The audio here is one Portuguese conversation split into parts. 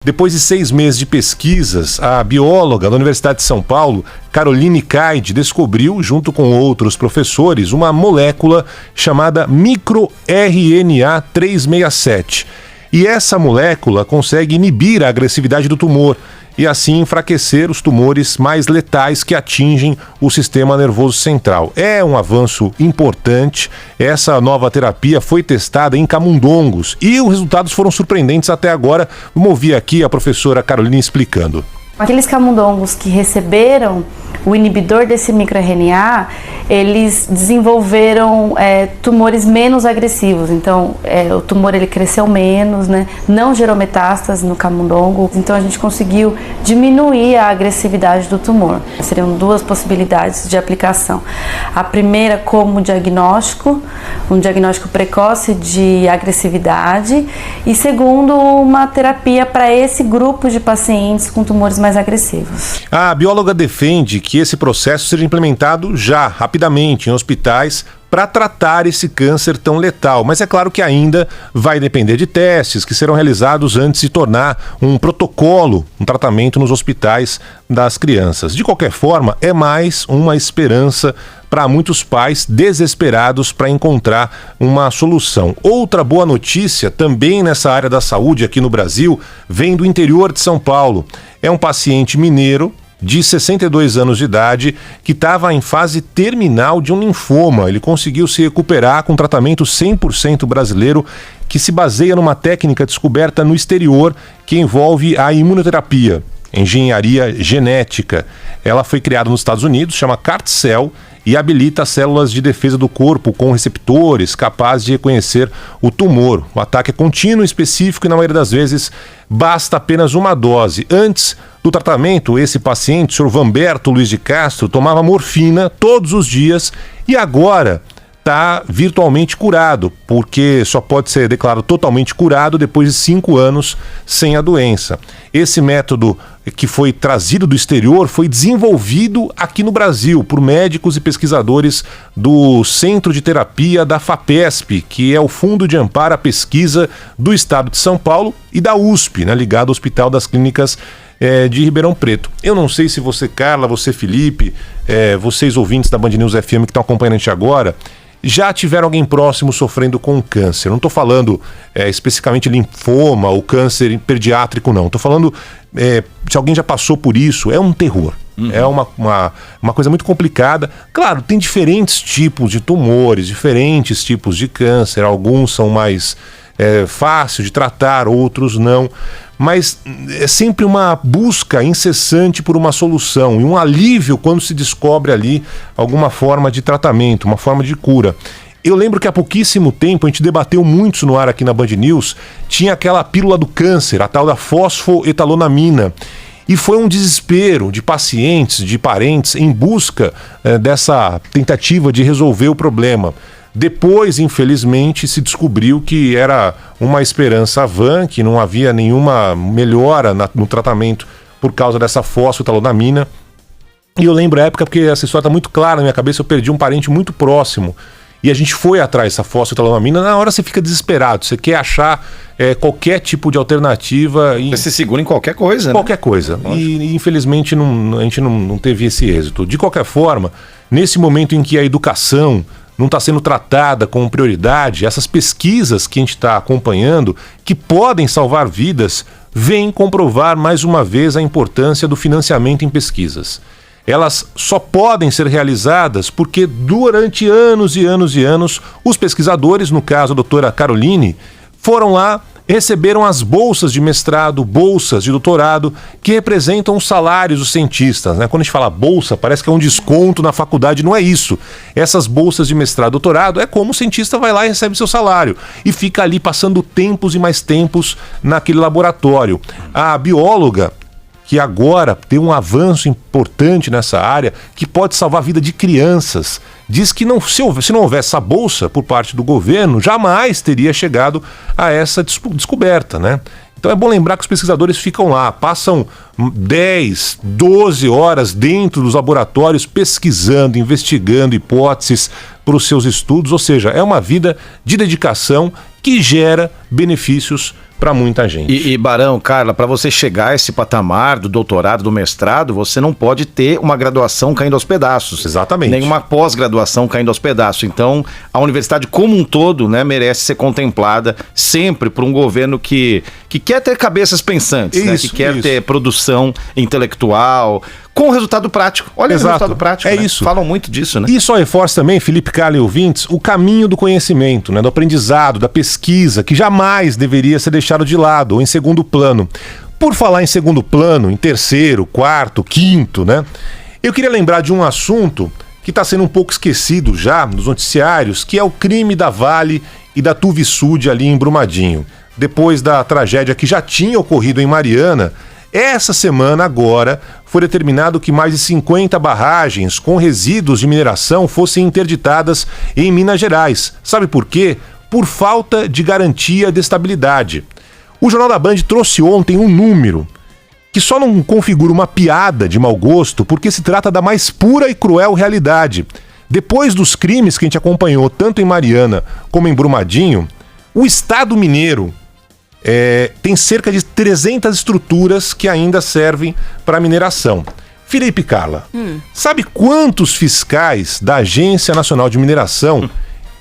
Depois de 6 meses de pesquisas, a bióloga da Universidade de São Paulo, Caroline Caide, descobriu, junto com outros professores, uma molécula chamada microRNA 367. E essa molécula consegue inibir a agressividade do tumor e assim enfraquecer os tumores mais letais que atingem o sistema nervoso central. É um avanço importante. Essa nova terapia foi testada em camundongos e os resultados foram surpreendentes até agora. Vamos ouvir aqui a professora Caroline explicando. Aqueles camundongos que receberam o inibidor desse microRNA, eles desenvolveram tumores menos agressivos. Então, o tumor ele cresceu menos, né? Não gerou metástase no camundongo. Então, a gente conseguiu diminuir a agressividade do tumor. Seriam 2 possibilidades de aplicação. A primeira como diagnóstico, um diagnóstico precoce de agressividade. E segundo, uma terapia para esse grupo de pacientes com tumores mais agressivos. A bióloga defende que esse processo seja implementado já, rapidamente, em hospitais para tratar esse câncer tão letal. Mas é claro que ainda vai depender de testes que serão realizados antes de tornar um protocolo, um tratamento nos hospitais das crianças. De qualquer forma, é mais uma esperança para muitos pais desesperados para encontrar uma solução. Outra boa notícia, também nessa área da saúde aqui no Brasil, vem do interior de São Paulo. É um paciente mineiro de 62 anos de idade que estava em fase terminal de um linfoma. Ele conseguiu se recuperar com um tratamento 100% brasileiro que se baseia numa técnica descoberta no exterior que envolve a imunoterapia, engenharia genética. Ela foi criada nos Estados Unidos, chama CAR-T-cell, e habilita as células de defesa do corpo com receptores capazes de reconhecer o tumor. O ataque é contínuo, específico e, na maioria das vezes, basta apenas uma dose. Antes do tratamento, esse paciente, o Sr. Vamberto Luiz de Castro, tomava morfina todos os dias e agora está virtualmente curado, porque só pode ser declarado totalmente curado depois de 5 anos sem a doença. Esse método que foi trazido do exterior foi desenvolvido aqui no Brasil por médicos e pesquisadores do Centro de Terapia da FAPESP, que é o Fundo de Amparo à Pesquisa do Estado de São Paulo, e da USP, né, ligado ao Hospital das Clínicas de Ribeirão Preto. Eu não sei se você, Carla, você, Felipe, vocês ouvintes da Band News FM que estão acompanhando a gente agora, já tiveram alguém próximo sofrendo com câncer. Não estou falando especificamente linfoma ou câncer pediátrico, não. Estou falando se alguém já passou por isso. É um terror. É uma coisa muito complicada. Claro, tem diferentes tipos de tumores, diferentes tipos de câncer. Alguns são mais fáceis de tratar, outros não. Mas é sempre uma busca incessante por uma solução e um alívio quando se descobre ali alguma forma de tratamento, uma forma de cura. Eu lembro que há pouquíssimo tempo, a gente debateu muito no ar aqui na Band News, tinha aquela pílula do câncer, a tal da fosfoetalonamina. E foi um desespero de pacientes, de parentes, em busca dessa tentativa de resolver o problema. Depois, infelizmente, se descobriu que era uma esperança vã, que não havia nenhuma melhora no tratamento por causa dessa fosfoetalonamina. E eu lembro a época, porque essa história está muito clara na minha cabeça, eu perdi um parente muito próximo. E a gente foi atrás dessa fosfoetalonamina. Na hora você fica desesperado, você quer achar qualquer tipo de alternativa. Você se segura em qualquer coisa, né? Qualquer coisa. E infelizmente a gente não teve esse êxito. De qualquer forma, nesse momento em que a educação não está sendo tratada com prioridade, essas pesquisas que a gente está acompanhando, que podem salvar vidas, vêm comprovar mais uma vez a importância do financiamento em pesquisas. Elas só podem ser realizadas porque durante anos e anos e anos, os pesquisadores, no caso a doutora Caroline, foram lá, receberam as bolsas de mestrado, bolsas de doutorado, que representam os salários dos cientistas, né? Quando a gente fala bolsa, parece que é um desconto na faculdade, não é isso. Essas bolsas de mestrado e doutorado é como o cientista vai lá e recebe seu salário e fica ali passando tempos e mais tempos naquele laboratório. A bióloga, que agora tem um avanço importante nessa área, que pode salvar a vida de crianças, diz que se não houvesse essa bolsa por parte do governo, jamais teria chegado a essa descoberta, né? Então é bom lembrar que os pesquisadores ficam lá, passam 10, 12 horas dentro dos laboratórios pesquisando, investigando hipóteses para os seus estudos, ou seja, é uma vida de dedicação que gera benefícios para muita gente. E Barão, Carla, para você chegar a esse patamar do doutorado, do mestrado, você não pode ter uma graduação caindo aos pedaços. Exatamente. Nem uma pós-graduação caindo aos pedaços. Então, a universidade como um todo, né, merece ser contemplada sempre por um governo que quer ter cabeças pensantes, né, que quer ter produção intelectual, com resultado prático. Olha o resultado prático. Isso. Falam muito disso, né? E só reforça também, Felipe, Carla e ouvintes, o caminho do conhecimento, né, do aprendizado, da pesquisa, que jamais deveria ser deixado de lado ou em segundo plano. Por falar em segundo plano, em terceiro, quarto, quinto, né? Eu queria lembrar de um assunto que está sendo um pouco esquecido já nos noticiários, que é o crime da Vale e da Tuvisud ali em Brumadinho. Depois da tragédia que já tinha ocorrido em Mariana, essa semana agora foi determinado que mais de 50 barragens com resíduos de mineração fossem interditadas em Minas Gerais. Sabe por quê? Por falta de garantia de estabilidade. O Jornal da Band trouxe ontem um número que só não configura uma piada de mau gosto porque se trata da mais pura e cruel realidade. Depois dos crimes que a gente acompanhou tanto em Mariana como em Brumadinho, o Estado mineiro tem cerca de 300 estruturas que ainda servem para mineração. Felipe, Carla, sabe quantos fiscais da Agência Nacional de Mineração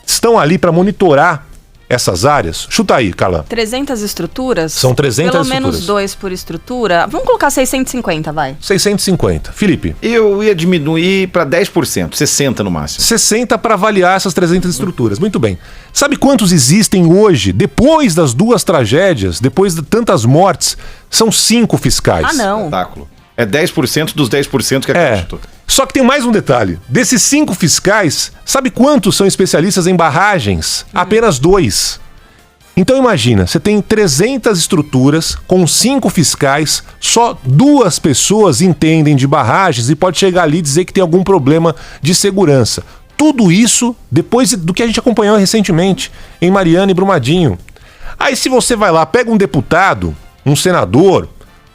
estão ali para monitorar essas áreas? Chuta aí, Carla. 300 estruturas? São 300 Pelo estruturas. menos 2 por estrutura. Vamos colocar 650, vai. 650. Felipe? Eu ia diminuir para 10%, 60 no máximo. 60 para avaliar essas 300 estruturas. Muito bem. Sabe quantos existem hoje, depois das duas tragédias, depois de tantas mortes? São 5 fiscais. Ah, não. Espetáculo. É 10% dos 10% que acreditou. Só que tem mais um detalhe. Desses 5 fiscais, sabe quantos são especialistas em barragens? Apenas 2. Então imagina, você tem 300 estruturas com 5 fiscais, só 2 pessoas entendem de barragens e pode chegar ali e dizer que tem algum problema de segurança. Tudo isso depois do que a gente acompanhou recentemente em Mariana e Brumadinho. Aí se você vai lá, pega um deputado, um senador,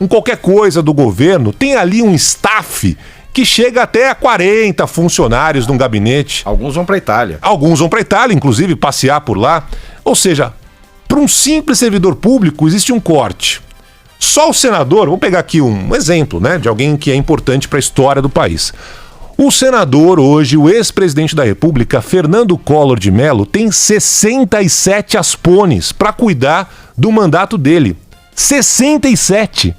qualquer coisa do governo, tem ali um staff que chega até a 40 funcionários num gabinete. Alguns vão para Itália. Alguns vão para Itália, inclusive, passear por lá. Ou seja, para um simples servidor público existe um corte. Só o senador, vamos pegar aqui um exemplo, né, de alguém que é importante para a história do país. O senador hoje, o ex-presidente da República, Fernando Collor de Mello, tem 67 aspones para cuidar do mandato dele. 67!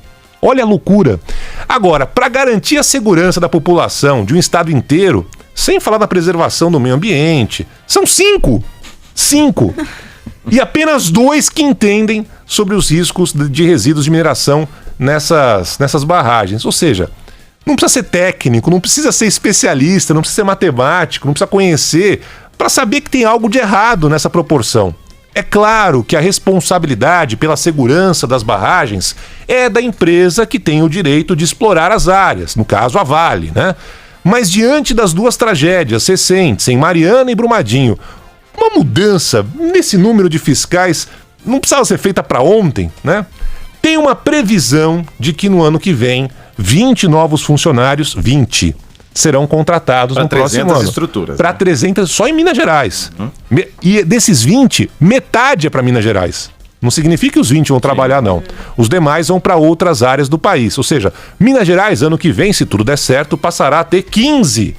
Olha a loucura. Agora, para garantir a segurança da população de um estado inteiro, sem falar da preservação do meio ambiente, são 5. 5. E apenas 2 que entendem sobre os riscos de resíduos de mineração nessas barragens. Ou seja, não precisa ser técnico, não precisa ser especialista, não precisa ser matemático, não precisa conhecer para saber que tem algo de errado nessa proporção. É claro que a responsabilidade pela segurança das barragens é da empresa que tem o direito de explorar as áreas, no caso a Vale, né? Mas diante das duas tragédias recentes, em Mariana e Brumadinho, uma mudança nesse número de fiscais não precisava ser feita para ontem, né? Tem uma previsão de que no ano que vem, 20 novos funcionários, 20, serão contratados no próximo ano. Estruturas. Para 300 só em Minas Gerais. E desses 20, metade é para Minas Gerais. Não significa que os 20 vão trabalhar, não. Os demais vão para outras áreas do país. Ou seja, Minas Gerais, ano que vem, se tudo der certo, passará a ter 15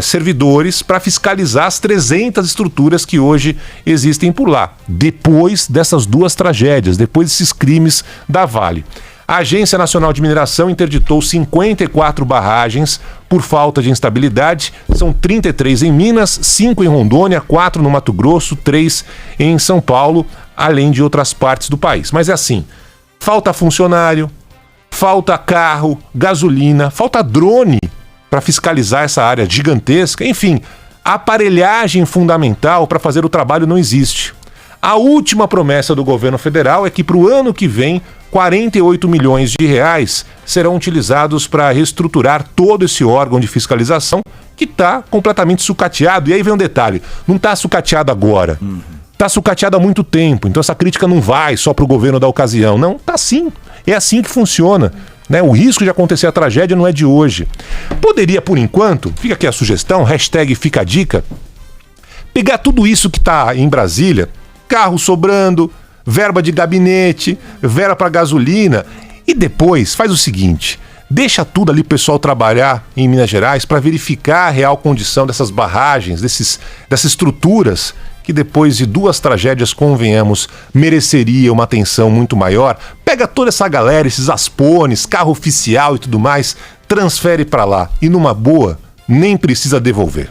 servidores para fiscalizar as 300 estruturas que hoje existem por lá. Depois dessas duas tragédias, depois desses crimes da Vale. A Agência Nacional de Mineração interditou 54 barragens por falta de instabilidade. São 33 em Minas, 5 em Rondônia, 4 no Mato Grosso, 3 em São Paulo, além de outras partes do país. Mas é assim, falta funcionário, falta carro, gasolina, falta drone para fiscalizar essa área gigantesca. Enfim, a aparelhagem fundamental para fazer o trabalho não existe. A última promessa do governo federal é que para o ano que vem, 48 milhões de reais serão utilizados para reestruturar todo esse órgão de fiscalização que está completamente sucateado. E aí vem um detalhe, não está sucateado agora, está sucateado há muito tempo, então essa crítica não vai só para o governo da ocasião. Não, está sim, é assim que funciona. Né? O risco de acontecer a tragédia não é de hoje. Poderia, por enquanto, fica aqui a sugestão, #fica a dica, pegar tudo isso que está em Brasília, carro sobrando, verba de gabinete, verba para gasolina. E depois faz o seguinte, deixa tudo ali o pessoal trabalhar em Minas Gerais para verificar a real condição dessas barragens, dessas estruturas que depois de 2 tragédias, convenhamos, mereceria uma atenção muito maior. Pega toda essa galera, esses aspones, carro oficial e tudo mais, transfere para lá e numa boa, nem precisa devolver.